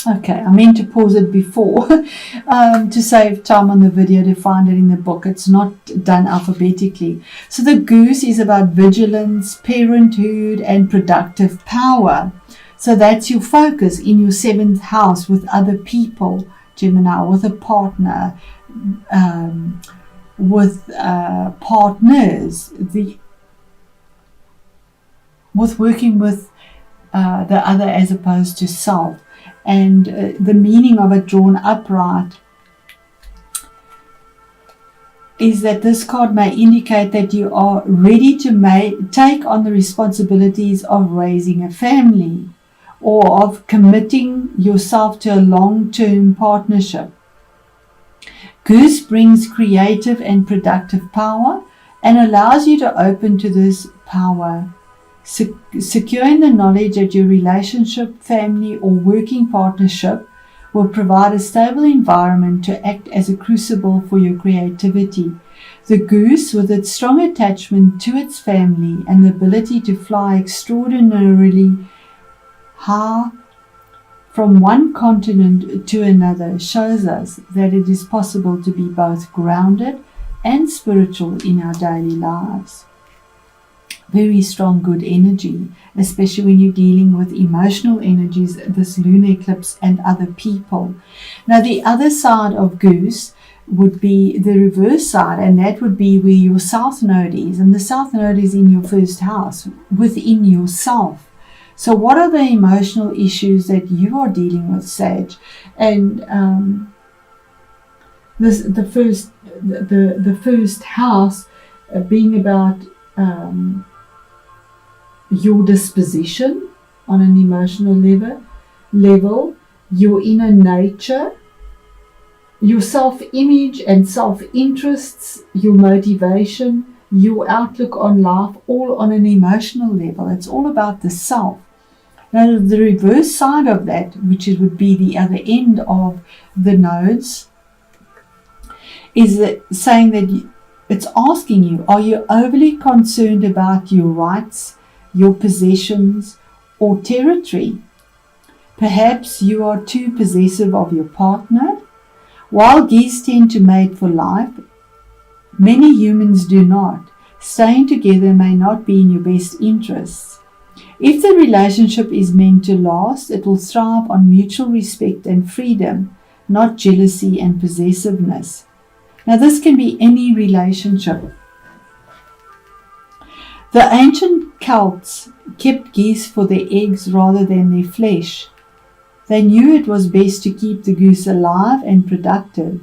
Okay, I meant to pause it before to save time on the video to find it in the book. It's not done alphabetically. So the goose is about vigilance, parenthood, and productive power. So that's your focus in your 7th house with other people, Gemini, with a partner, with partners, with working with the other as opposed to self. And the meaning of it drawn upright is that this card may indicate that you are ready to take on the responsibilities of raising a family or of committing yourself to a long-term partnership. Goose brings creative and productive power and allows you to open to this power. Securing the knowledge that your relationship, family, or working partnership will provide a stable environment to act as a crucible for your creativity. The goose, with its strong attachment to its family and the ability to fly extraordinarily high from one continent to another, shows us that it is possible to be both grounded and spiritual in our daily lives. Very strong, good energy, especially when you're dealing with emotional energies, this lunar eclipse and other people. Now, the other side of goose would be the reverse side, and that would be where your south node is. And the south node is in your 1st house, within yourself. So what are the emotional issues that you are dealing with, Sag? And the first house being about your disposition on an emotional level, your inner nature, your self-image and self-interests, your motivation, your outlook on life, all on an emotional level. It's all about the self. Now, the reverse side of that, which would be the other end of the nodes, is saying that it's asking you, are you overly concerned about your rights, your possessions, or territory? Perhaps you are too possessive of your partner. While geese tend to mate for life, many humans do not. Staying together may not be in your best interests. If the relationship is meant to last, it will thrive on mutual respect and freedom, not jealousy and possessiveness. Now, this can be any relationship. The ancient Celts kept geese for their eggs rather than their flesh. They knew it was best to keep the goose alive and productive.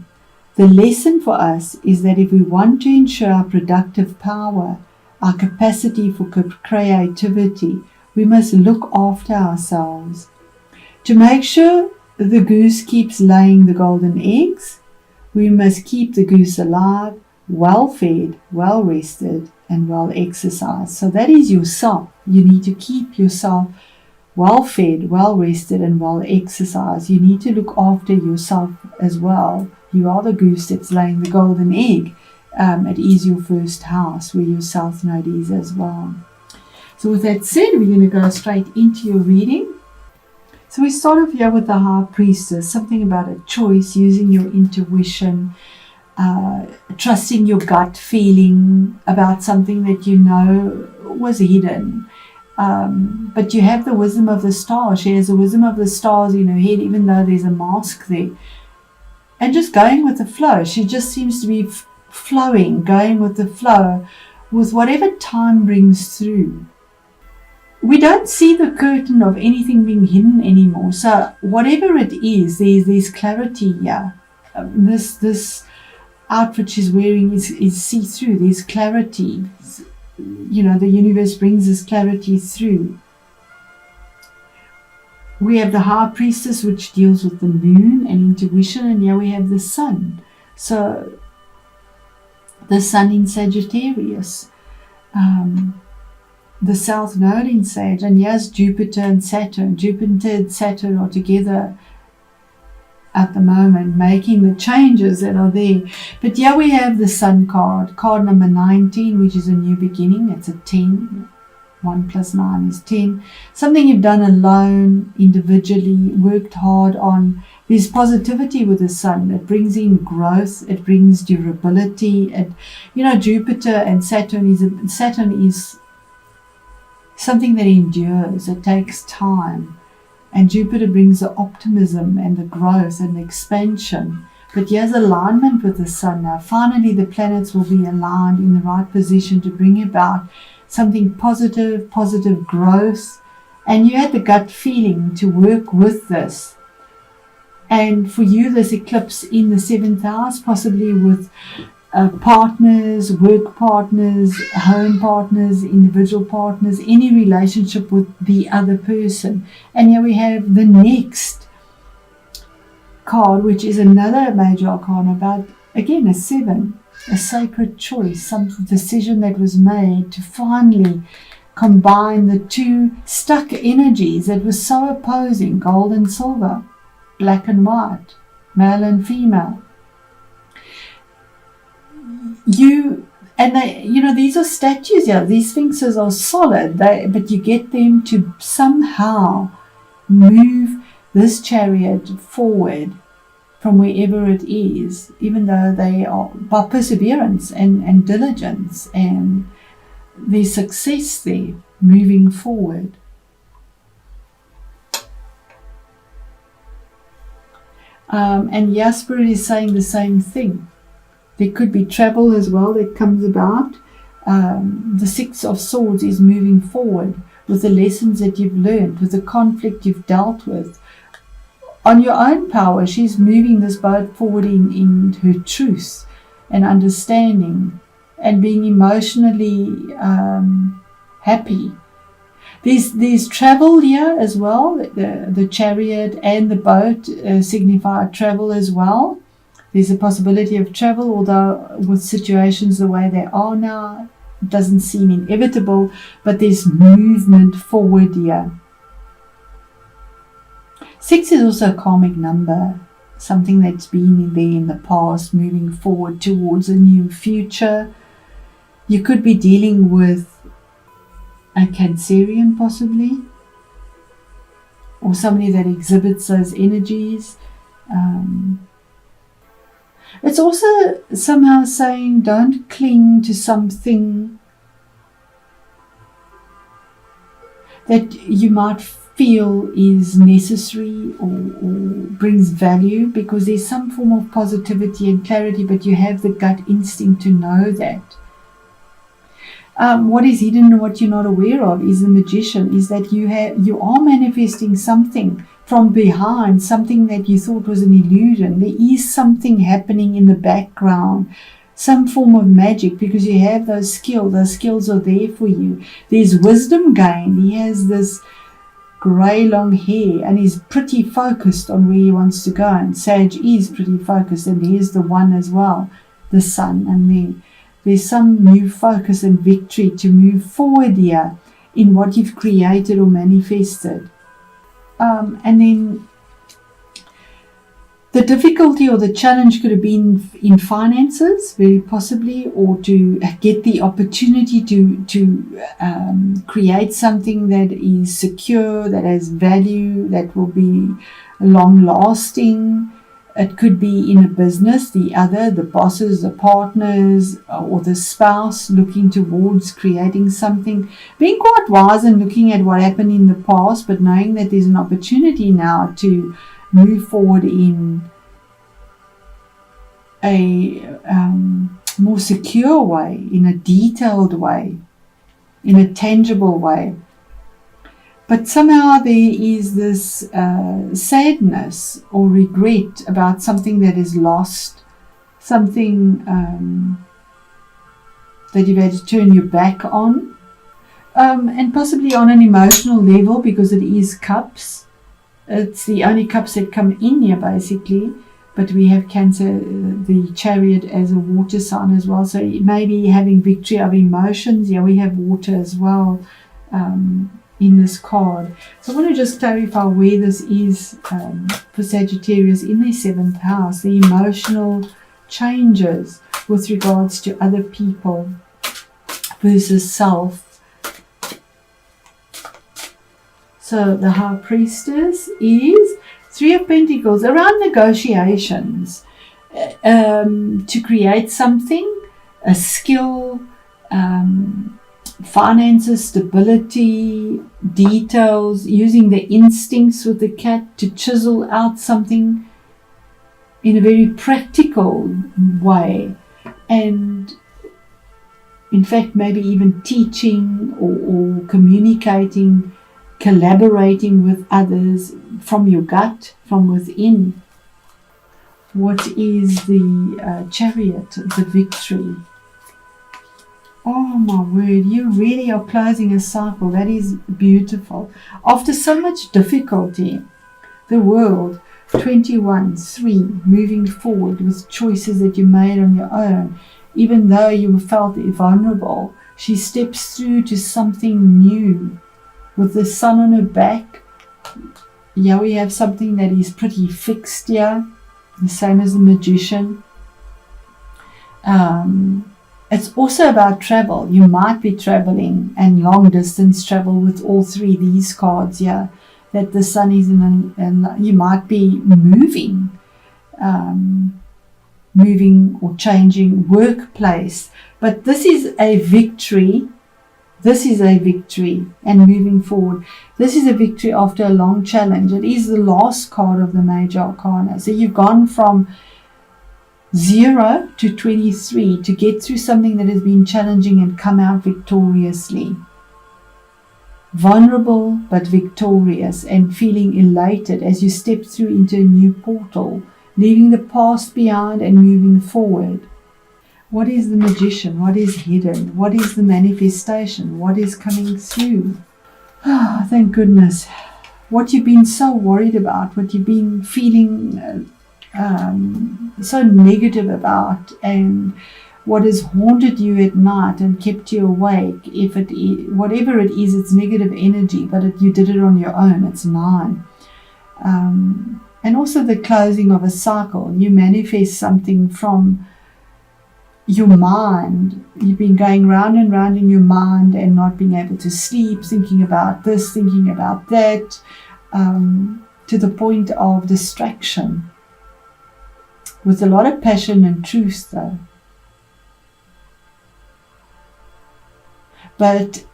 The lesson for us is that if we want to ensure our productive power, our capacity for creativity, we must look after ourselves. To make sure the goose keeps laying the golden eggs, we must keep the goose alive, well fed, well rested, and well exercised. So that is yourself. You need to keep yourself well fed, well rested, and well exercised. You need to look after yourself as well. You are the goose that's laying the golden egg. It is your 1st house where your south node is as well. So with that said, we're going to go straight into your reading. So we start off here with the High Priestess, something about a choice, using your intuition, trusting your gut feeling about something that you know was hidden. But you have the wisdom of the stars. She has the wisdom of the stars in her head, even though there's a mask there. And just going with the flow. She just seems to be flowing, going with the flow, with whatever time brings through. We don't see the curtain of anything being hidden anymore. So whatever it is, there's clarity here. This outfit she's wearing is see-through. There's clarity. You know, the universe brings this clarity through. We have the High Priestess, which deals with the moon and intuition, and here we have the sun. So the sun in Sagittarius, the south node in Sag, and here's Jupiter and Saturn. Jupiter and Saturn are together at the moment, making the changes that are there. But here we have the sun card number 19, which is a new beginning. It's a 10, 1 plus 9 is 10. Something you've done alone, individually, worked hard on. There's positivity with the sun. It brings in growth. It brings durability. Jupiter and Saturn is something that endures. It takes time. And Jupiter brings the optimism and the growth and the expansion. But here's alignment with the sun now. Finally, the planets will be aligned in the right position to bring about something positive growth. And you had the gut feeling to work with this. And for you, this eclipse in the 7th house, possibly with partners, work partners, home partners, individual partners, any relationship with the other person. And here we have the next card, which is another major arcana about, again, a 7, a sacred choice, some decision that was made to finally combine the two stuck energies that were so opposing, gold and silver, black and white, male and female. These are statues here. These sphinxes are solid, but you get them to somehow move this chariot forward from wherever it is, even though they are by perseverance and diligence, and there's success there, moving forward. And Spirit is saying the same thing. There could be travel as well that comes about. The 6 of Swords is moving forward with the lessons that you've learned, with the conflict you've dealt with. On your own power, she's moving this boat forward in her truth and understanding and being emotionally happy. There's travel here as well. The chariot and the boat signify travel as well. There's a possibility of travel, although with situations the way they are now, it doesn't seem inevitable, but there's movement forward here. 6 is also a karmic number, something that's been there in the past, moving forward towards a new future. You could be dealing with a Cancerian possibly, or somebody that exhibits those energies. It's also somehow saying don't cling to something that you might feel is necessary or brings value, because there's some form of positivity and clarity, but you have the gut instinct to know that. What is hidden and what you're not aware of is the Magician, is that you are manifesting something from behind, something that you thought was an illusion. There is something happening in the background, some form of magic, because you have those skills. Those skills are there for you. There's wisdom gained. He has this grey long hair and he's pretty focused on where he wants to go. And Sag is pretty focused, and here's the one as well, the sun. And there's some new focus and victory to move forward here in what you've created or manifested. And then the difficulty or the challenge could have been in finances, very possibly, or to get the opportunity to create something that is secure, that has value, that will be long lasting. It could be in a business, the bosses, the partners, or the spouse looking towards creating something. Being quite wise and looking at what happened in the past, but knowing that there's an opportunity now to move forward in a more secure way, in a detailed way, in a tangible way. But somehow there is this sadness or regret about something that is lost, something that you've had to turn your back on, and possibly on an emotional level, because it is cups. It's the only cups that come in here, basically. But we have Cancer, the chariot, as a water sign as well. So maybe having victory of emotions. Yeah, we have water as well in this card. So I want to just clarify where this is for Sagittarius in their 7th house. The emotional changes with regards to other people versus self. So the High Priestess is 3 of Pentacles, around negotiations, to create something, a skill, finances, stability, details, using the instincts with the cat to chisel out something in a very practical way, and in fact maybe even teaching or communicating, collaborating with others from your gut, from within. What is the Chariot, the Victory? Oh my word, you really are closing a cycle. That is beautiful. After so much difficulty, the World, 21-3, moving forward with choices that you made on your own, even though you felt vulnerable, she steps through to something new. With the Sun on her back, yeah, we have something that is pretty fixed here, the same as the Magician. It's also about travel. You might be traveling, and long distance travel with all three these cards here, that the Sun is in, and you might be moving or changing workplace. But this is a victory. This is a victory, and moving forward. This is a victory after a long challenge. It is the last card of the Major Arcana. So you've gone from 0 to 23 to get through something that has been challenging and come out victoriously. Vulnerable but victorious, and feeling elated as you step through into a new portal, leaving the past behind and moving forward. What is the Magician? What is hidden? What is the manifestation? What is coming through? Oh, thank goodness. What you've been so worried about, what you've been feeling so negative about, and what has haunted you at night and kept you awake, if it is, whatever it is, it's negative energy, but you did it on your own. It's 9. And also the closing of a cycle. You manifest something from your mind. You've been going round and round in your mind and not being able to sleep, thinking about this, thinking about that, to the point of distraction, with a lot of passion and truth though. But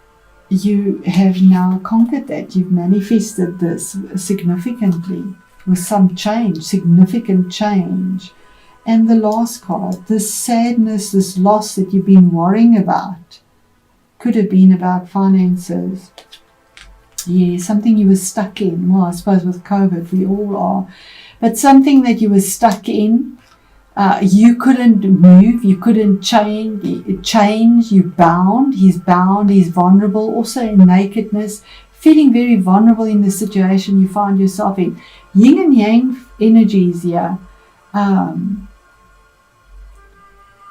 you have now conquered that. You've manifested this significantly with some change, significant change. And the last card, this sadness, this loss that you've been worrying about, could have been about finances. Yeah, something you were stuck in. Well, I suppose with COVID, we all are. But something that you were stuck in, you couldn't move, you couldn't change, you bound, he's vulnerable, also in nakedness, feeling very vulnerable in the situation you find yourself in. Yin and Yang energies here.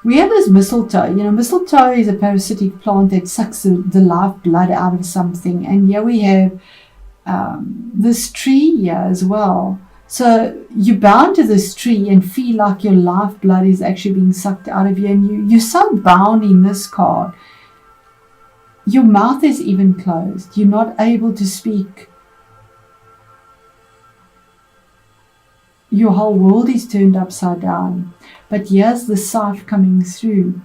We have this mistletoe. Mistletoe is a parasitic plant that sucks the life blood out of something. And here we have this tree here as well. So you bound to this tree and feel like your life blood is actually being sucked out of you. And you're so bound in this card. Your mouth is even closed. You're not able to speak. Your whole world is turned upside down. But here's the scythe coming through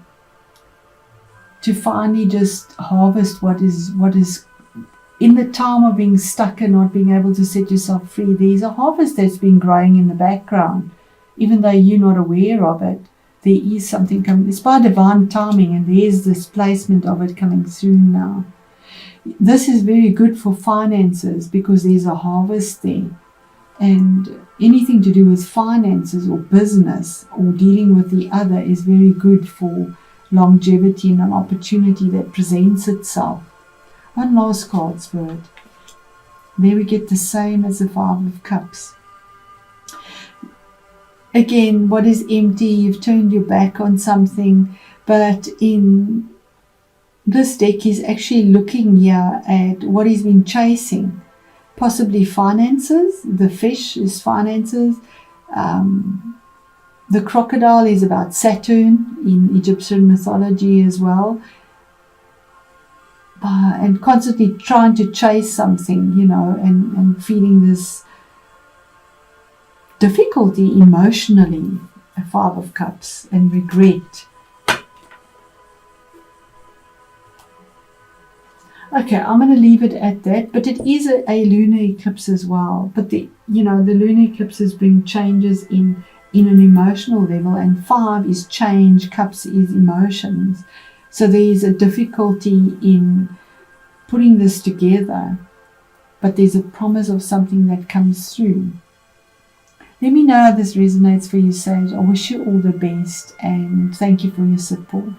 to finally just harvest what is in the time of being stuck and not being able to set yourself free. There's a harvest that's been growing in the background, even though you're not aware of it. There is something coming. It's by divine timing, and there's this placement of it coming through now. This is very good for finances because there's a harvest there. And anything to do with finances or business or dealing with the other is very good for longevity and an opportunity that presents itself. One last card, Spirit. There we get the same as the 5 of Cups. Again, what is empty? You've turned your back on something, but in this deck he's actually looking here at what he's been chasing. Possibly finances. The fish is finances. The crocodile is about Saturn in Egyptian mythology as well. and constantly trying to chase something, and feeling this difficulty emotionally, a Five of Cups, and regret. Okay, I'm going to leave it at that, but it is a lunar eclipse as well. But the lunar eclipses bring changes in an emotional level, and 5 is change, cups is emotions. So there is a difficulty in putting this together, but there's a promise of something that comes through. Let me know how this resonates for you, Sage. I wish you all the best, and thank you for your support.